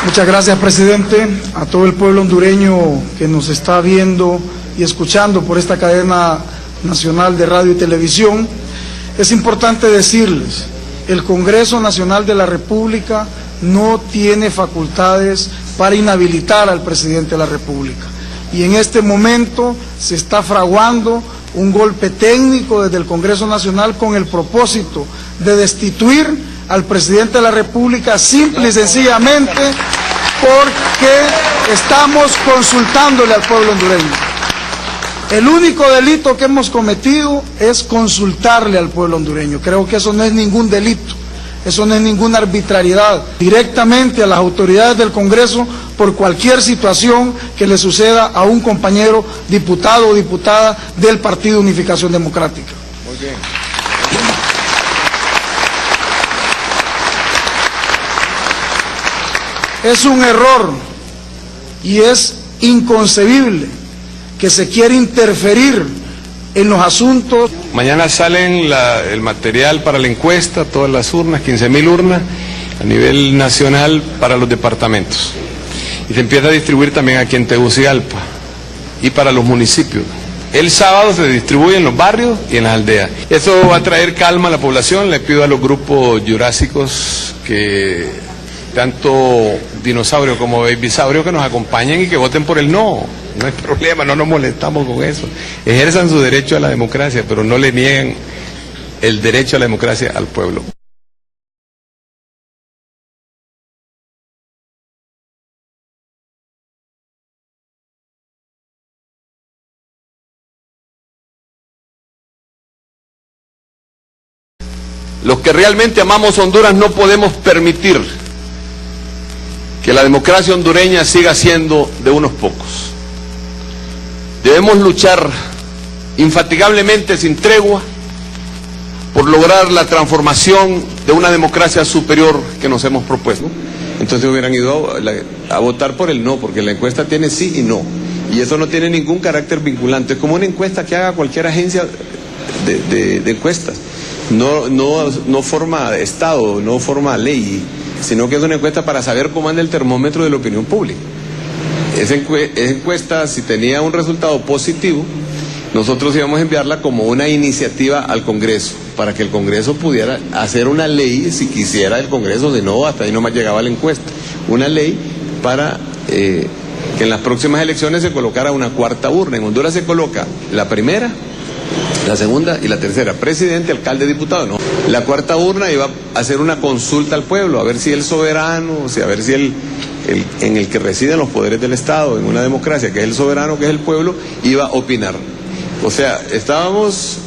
Muchas gracias, presidente. A todo el pueblo hondureño que nos está viendo y escuchando por esta cadena nacional de radio y televisión, es importante decirles, el Congreso Nacional de la República no tiene facultades para inhabilitar al presidente de la República. Y en este momento se está fraguando un golpe técnico desde el Congreso Nacional con el propósito de destituir al presidente de la República simple y sencillamente porque estamos consultándole al pueblo hondureño. El único delito que hemos cometido es consultarle al pueblo hondureño. Creo que eso no es ningún delito, eso no es ninguna arbitrariedad. Directamente a las autoridades del Congreso por cualquier situación que le suceda a un compañero diputado o diputada del Partido Unificación Democrática. Muy bien. Es un error y es inconcebible que se quiera interferir en los asuntos. Mañana salen el material para la encuesta, todas las urnas, 15.000 urnas a nivel nacional para los departamentos. Y se empieza a distribuir también aquí en Tegucigalpa y para los municipios. El sábado se distribuye en los barrios y en las aldeas. Eso va a traer calma a la población. Le pido a los grupos jurásicos que tanto dinosaurio como babysaurio que nos acompañen y que voten por el no. No hay problema, no nos molestamos con eso. Ejerzan su derecho a la democracia, pero no le nieguen el derecho a la democracia al pueblo. Los que realmente amamos Honduras no podemos permitir que la democracia hondureña siga siendo de unos pocos. Debemos luchar infatigablemente, sin tregua, por lograr la transformación de una democracia superior que nos hemos propuesto. Entonces hubieran ido a votar por el no, porque la encuesta tiene sí y no. Y eso no tiene ningún carácter vinculante. Es como una encuesta que haga cualquier agencia de encuestas. No forma Estado, no forma ley, sino que es una encuesta para saber cómo anda el termómetro de la opinión pública. Esa encuesta, si tenía un resultado positivo, nosotros íbamos a enviarla como una iniciativa al Congreso, para que el Congreso pudiera hacer una ley, si quisiera el Congreso, si no, hasta ahí nomás llegaba la encuesta, una ley para que en las próximas elecciones se colocara una cuarta urna. En Honduras se coloca la primera, la segunda y la tercera, presidente, alcalde, diputado, ¿no? La cuarta urna iba a hacer una consulta al pueblo, a ver si el soberano, o sea, a ver si en el que residen los poderes del Estado, en una democracia, que es el soberano, que es el pueblo, iba a opinar. O sea, estábamos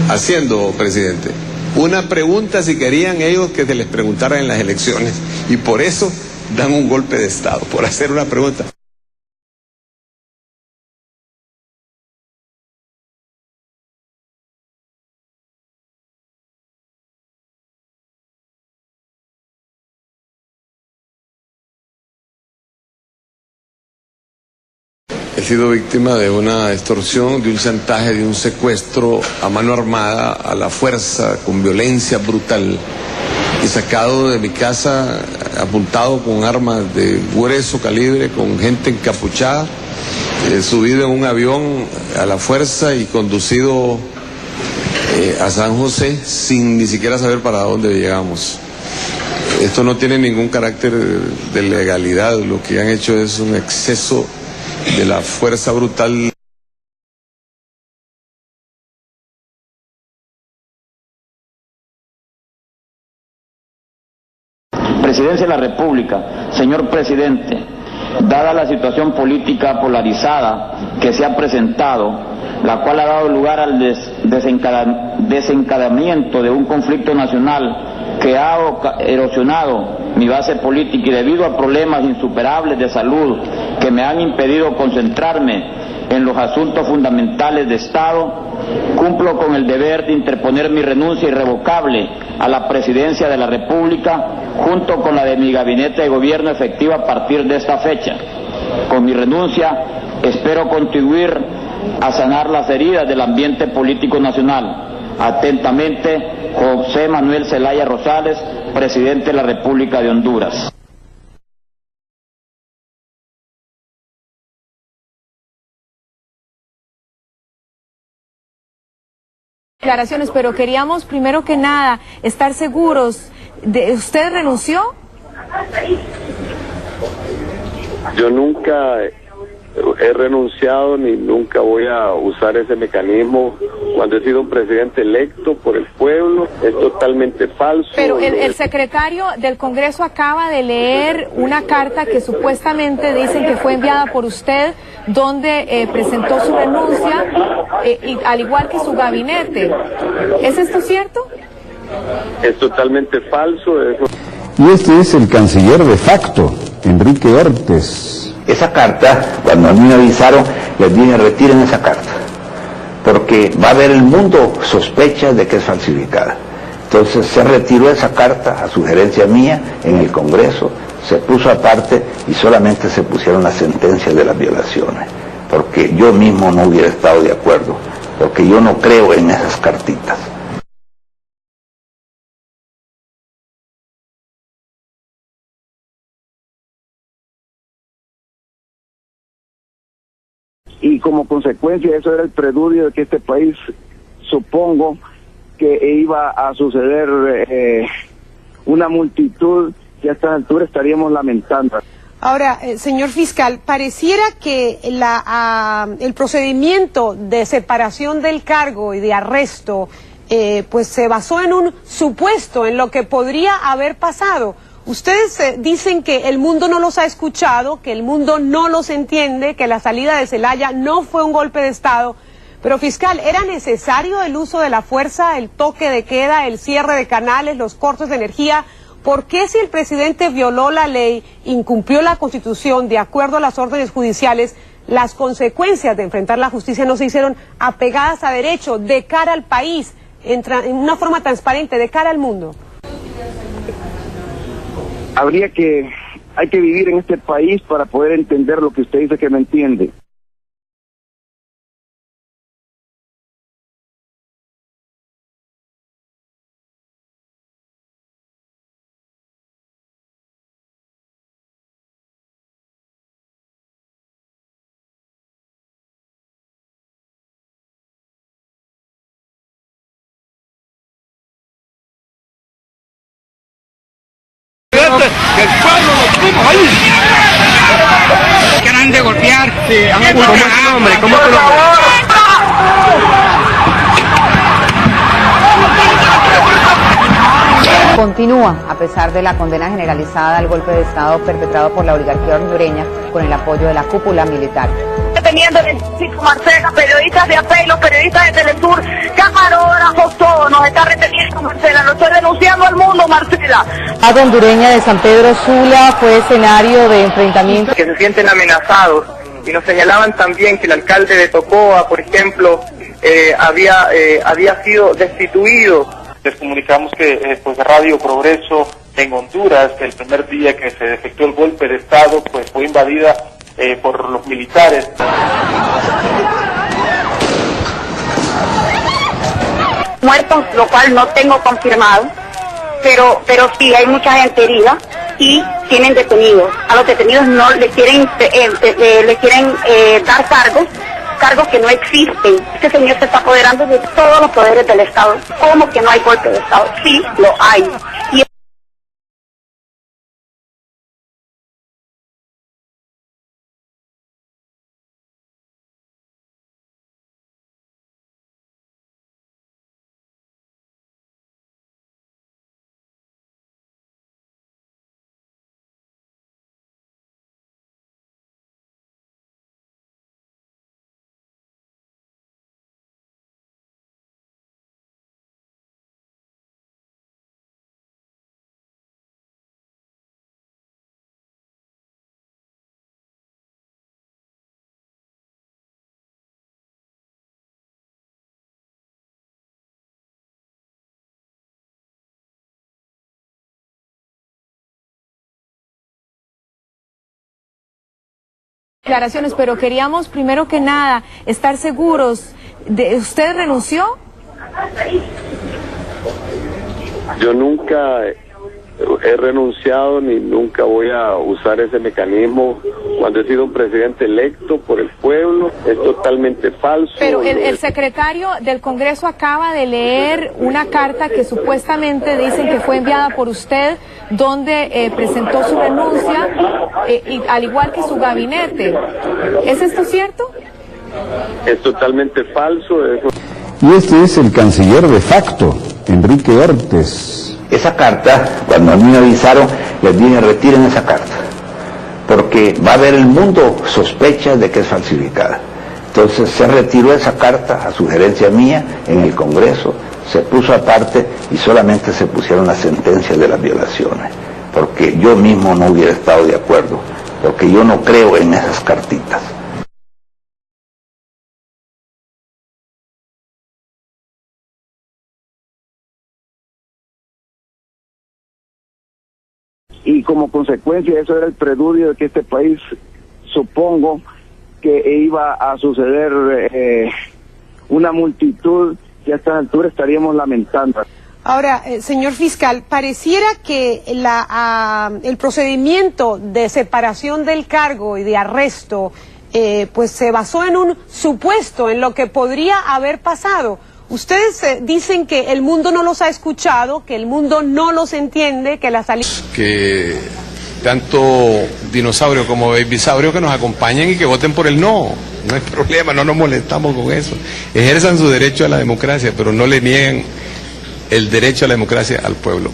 haciendo, presidente, una pregunta si querían ellos que se les preguntara en las elecciones, y por eso dan un golpe de Estado, por hacer una pregunta. He sido víctima de una extorsión, de un chantaje, de un secuestro a mano armada, a la fuerza, con violencia brutal, y sacado de mi casa, apuntado con armas de grueso calibre, con gente encapuchada, subido en un avión a la fuerza y conducido a San José sin ni siquiera saber para dónde llegamos. Esto no tiene ningún carácter de legalidad, lo que han hecho es un exceso de la fuerza brutal. Presidencia de la República, señor presidente, dada la situación política polarizada que se ha presentado, la cual ha dado lugar al desencadenamiento de un conflicto nacional que ha erosionado mi base política y debido a problemas insuperables de salud que me han impedido concentrarme en los asuntos fundamentales de Estado, cumplo con el deber de interponer mi renuncia irrevocable a la presidencia de la República junto con la de mi gabinete de gobierno efectiva a partir de esta fecha. Con mi renuncia espero contribuir a sanar las heridas del ambiente político nacional. Atentamente, José Manuel Zelaya Rosales, presidente de la República de Honduras. Declaraciones, pero queríamos primero que nada estar seguros de ¿usted renunció? Yo nunca he renunciado ni nunca voy a usar ese mecanismo. Cuando he sido un presidente electo por el pueblo, es totalmente falso. Pero el secretario del Congreso acaba de leer una carta que supuestamente dicen que fue enviada por usted, donde presentó su renuncia, al igual que su gabinete. ¿Es esto cierto? Es totalmente falso eso. Y este es el canciller de facto, Enrique Ortes. Esa carta, cuando a mí me avisaron, les dije, retiren esa carta, porque va a haber el mundo sospechas de que es falsificada. Entonces se retiró esa carta a sugerencia mía en el Congreso, se puso aparte y solamente se pusieron las sentencias de las violaciones, porque yo mismo no hubiera estado de acuerdo, porque yo no creo en esas cartitas. Y como consecuencia eso era el preludio de que este país, supongo, que iba a suceder una multitud que a esta altura estaríamos lamentando. Ahora, señor fiscal, pareciera que el procedimiento de separación del cargo y de arresto pues se basó en un supuesto, en lo que podría haber pasado. Ustedes dicen que el mundo no los ha escuchado, que el mundo no los entiende, que la salida de Zelaya no fue un golpe de Estado. Pero, fiscal, ¿era necesario el uso de la fuerza, el toque de queda, el cierre de canales, los cortes de energía? ¿Por qué si el presidente violó la ley, incumplió la Constitución de acuerdo a las órdenes judiciales, las consecuencias de enfrentar la justicia no se hicieron apegadas a derecho, de cara al país, en una forma transparente, de cara al mundo? Hay que vivir en este país para poder entender lo que usted dice que no entiende. Que el pueblo lo puso ahí. Quedan de golpear. Sí, ¿cómo es tu nombre? ¿Cómo es tu nombre? Continúa, a pesar de la condena generalizada al golpe de Estado perpetrado por la oligarquía hondureña, con el apoyo de la cúpula militar. Deteniendo el Chico Marcela, periodistas de AP, los periodistas de Telesur, camarógrafos, todos nos está reteniendo, Marcela, lo estoy denunciando al mundo, Marcela. La hondureña de San Pedro Sula fue escenario de enfrentamientos. Que se sienten amenazados, y nos señalaban también que el alcalde de Tocoa, por ejemplo, había sido destituido. Les comunicamos que pues Radio Progreso en Honduras, el primer día que se efectuó el golpe de Estado, pues fue invadida por los militares. Muertos, lo cual no tengo confirmado, pero sí hay mucha gente herida y tienen detenidos. A los detenidos no le quieren dar cargos que no existen. Este señor se está apoderando de todos los poderes del Estado. ¿Cómo que no hay golpe de Estado? Sí, lo hay. Declaraciones, pero queríamos primero que nada estar seguros de ¿usted renunció? Yo nunca he renunciado ni nunca voy a usar ese mecanismo cuando he sido un presidente electo por el pueblo. Es totalmente falso. Pero el secretario del Congreso acaba de leer una carta que supuestamente dicen que fue enviada por usted, donde presentó su renuncia, al igual que su gabinete. ¿Es esto cierto? Es totalmente falso. Y este es el canciller de facto, Enrique Ortes. Esa carta, cuando a mí me avisaron, les dije retiren esa carta, porque va a haber el mundo sospechas de que es falsificada. Entonces se retiró esa carta a sugerencia mía en el Congreso, se puso aparte y solamente se pusieron las sentencias de las violaciones, porque yo mismo no hubiera estado de acuerdo, porque yo no creo en esas cartitas. Y como consecuencia eso era el preludio de que este país, supongo, que iba a suceder una multitud que a estas alturas estaríamos lamentando. Ahora, señor fiscal, pareciera que el procedimiento de separación del cargo y de arresto pues se basó en un supuesto, en lo que podría haber pasado. Ustedes dicen que el mundo no los ha escuchado, que el mundo no los entiende, que la salida... Que tanto dinosaurio como babysaurio que nos acompañen y que voten por el no. No hay problema, no nos molestamos con eso. Ejerzan su derecho a la democracia, pero no le nieguen el derecho a la democracia al pueblo.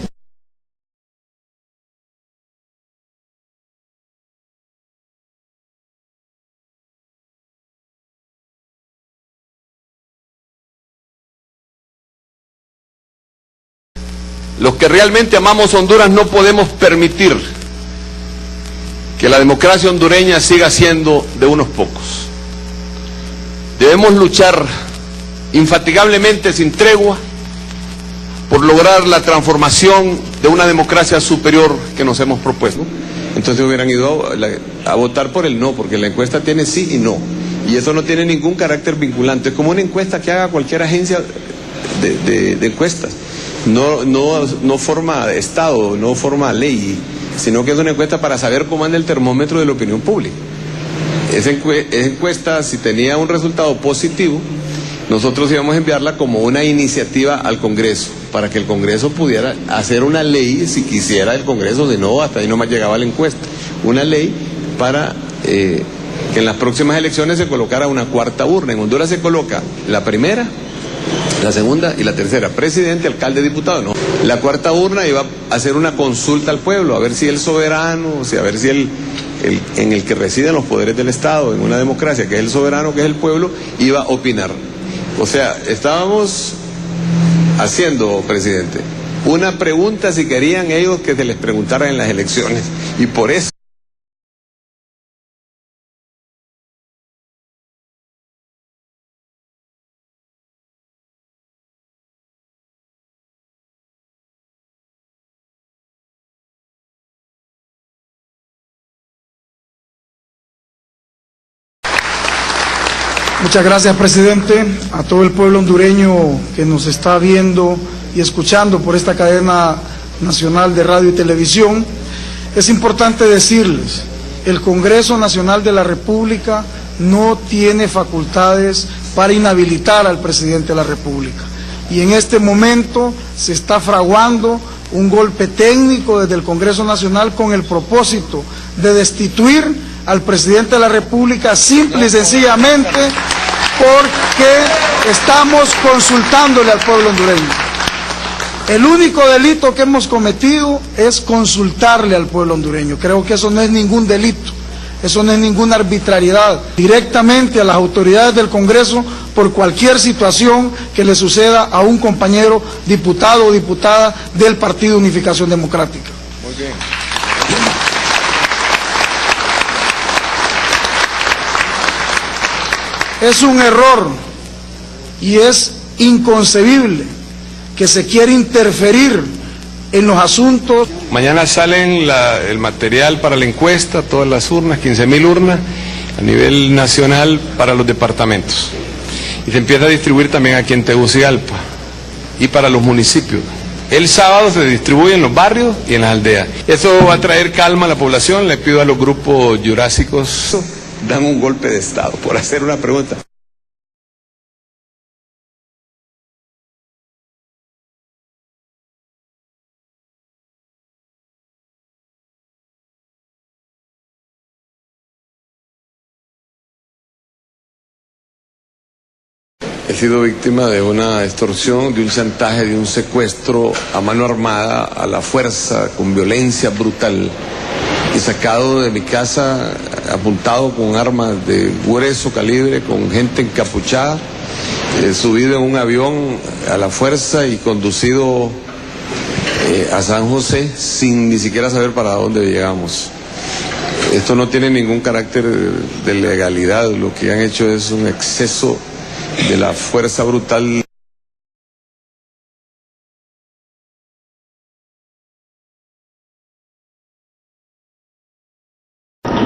Los que realmente amamos Honduras no podemos permitir que la democracia hondureña siga siendo de unos pocos. Debemos luchar infatigablemente, sin tregua, por lograr la transformación de una democracia superior que nos hemos propuesto. Entonces hubieran ido a votar por el no, porque la encuesta tiene sí y no. Y eso no tiene ningún carácter vinculante. Es como una encuesta que haga cualquier agencia de encuestas. No forma Estado, no forma ley, sino que es una encuesta para saber cómo anda el termómetro de la opinión pública. Esa encuesta, si tenía un resultado positivo, nosotros íbamos a enviarla como una iniciativa al Congreso, para que el Congreso pudiera hacer una ley, si quisiera el Congreso, de no, hasta ahí nomás llegaba la encuesta, una ley para que en las próximas elecciones se colocara una cuarta urna. En Honduras se coloca la primera, la segunda y la tercera, presidente, alcalde, diputado, no. La cuarta urna iba a hacer una consulta al pueblo, a ver si el soberano, o sea, a ver si en el que residen los poderes del Estado, en una democracia, que es el soberano, que es el pueblo, iba a opinar. O sea, estábamos haciendo, presidente, una pregunta si querían ellos que se les preguntara en las elecciones, y por eso Muchas gracias, presidente, a todo el pueblo hondureño que nos está viendo y escuchando por esta cadena nacional de radio y televisión. Es importante decirles, el Congreso Nacional de la República no tiene facultades para inhabilitar al presidente de la República. Y en este momento se está fraguando un golpe técnico desde el Congreso Nacional con el propósito de destituir al presidente de la República simple y sencillamente porque estamos consultándole al pueblo hondureño. El único delito que hemos cometido es consultarle al pueblo hondureño. Creo que eso no es ningún delito, eso no es ninguna arbitrariedad. Directamente a las autoridades del Congreso por cualquier situación que le suceda a un compañero diputado o diputada del Partido Unificación Democrática. Muy bien. Es un error y es inconcebible que se quiera interferir en los asuntos. Mañana salen el material para la encuesta, todas las urnas, 15.000 urnas a nivel nacional para los departamentos. Y se empieza a distribuir también aquí en Tegucigalpa y para los municipios. El sábado se distribuye en los barrios y en las aldeas. Eso va a traer calma a la población. Le pido a los grupos jurásicos, dan un golpe de Estado, por hacer una pregunta. He sido víctima de una extorsión, de un chantaje, de un secuestro a mano armada, a la fuerza, con violencia brutal, y sacado de mi casa, apuntado con armas de grueso calibre, con gente encapuchada, subido en un avión a la fuerza y conducido a San José sin ni siquiera saber para dónde llegamos. Esto no tiene ningún carácter de legalidad, lo que han hecho es un exceso de la fuerza brutal.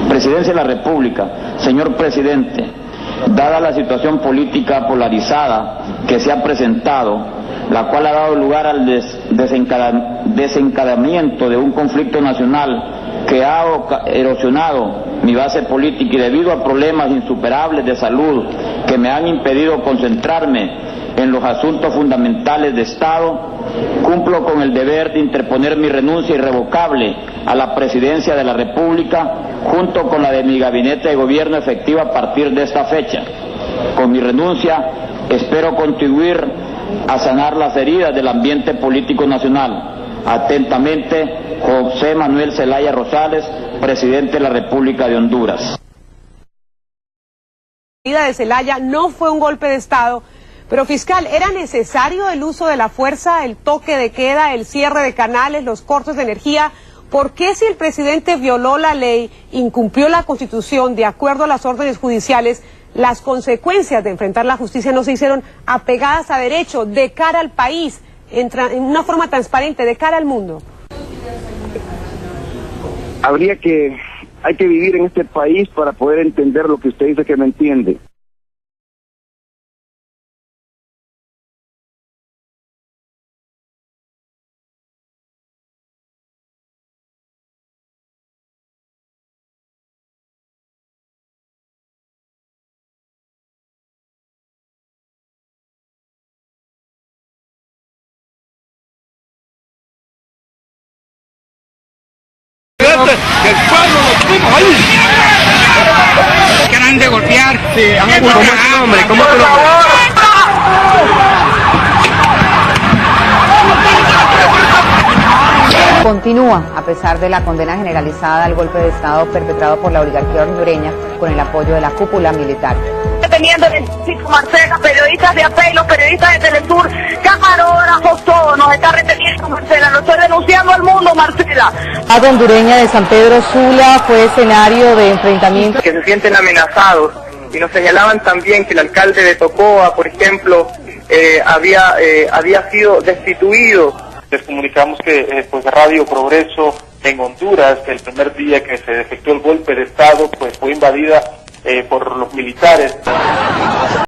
Presidencia de la República, señor presidente, dada la situación política polarizada que se ha presentado, la cual ha dado lugar al desencadenamiento de un conflicto nacional que ha erosionado mi base política y debido a problemas insuperables de salud que me han impedido concentrarme en los asuntos fundamentales de Estado, cumplo con el deber de interponer mi renuncia irrevocable a la presidencia de la República junto con la de mi gabinete de gobierno efectiva a partir de esta fecha. Con mi renuncia espero contribuir a sanar las heridas del ambiente político nacional. Atentamente, José Manuel Zelaya Rosales, presidente de la República de Honduras. La medida de Zelaya no fue un golpe de Estado, pero fiscal, ¿era necesario el uso de la fuerza, el toque de queda, el cierre de canales, los cortes de energía? ¿Por qué si el presidente violó la ley, incumplió la Constitución de acuerdo a las órdenes judiciales, las consecuencias de enfrentar la justicia no se hicieron apegadas a derecho, de cara al país, en una forma transparente, de cara al mundo? Hay que vivir en este país para poder entender lo que usted dice que no entiende. Que el pueblo lo tuvo ahí. Quedan de golpear. Sí, ¿cómo es tu nombre? ¿Cómo es tu nombre? Continúa, a pesar de la condena generalizada al golpe de Estado perpetrado por la oligarquía hondureña con el apoyo de la cúpula militar. Teniendo el Francisco Marcela, periodistas de AP, los periodistas de Telesur, camarógrafos, todo nos está reteniendo, Marcela, lo estoy denunciando al mundo, Marcela. La hondureña de San Pedro Sula fue escenario de enfrentamientos. Que se sienten amenazados, y nos señalaban también que el alcalde de Tocoa, por ejemplo, había sido destituido. Les comunicamos que pues Radio Progreso en Honduras, el primer día que se efectuó el golpe de Estado, pues fue invadida por los militares.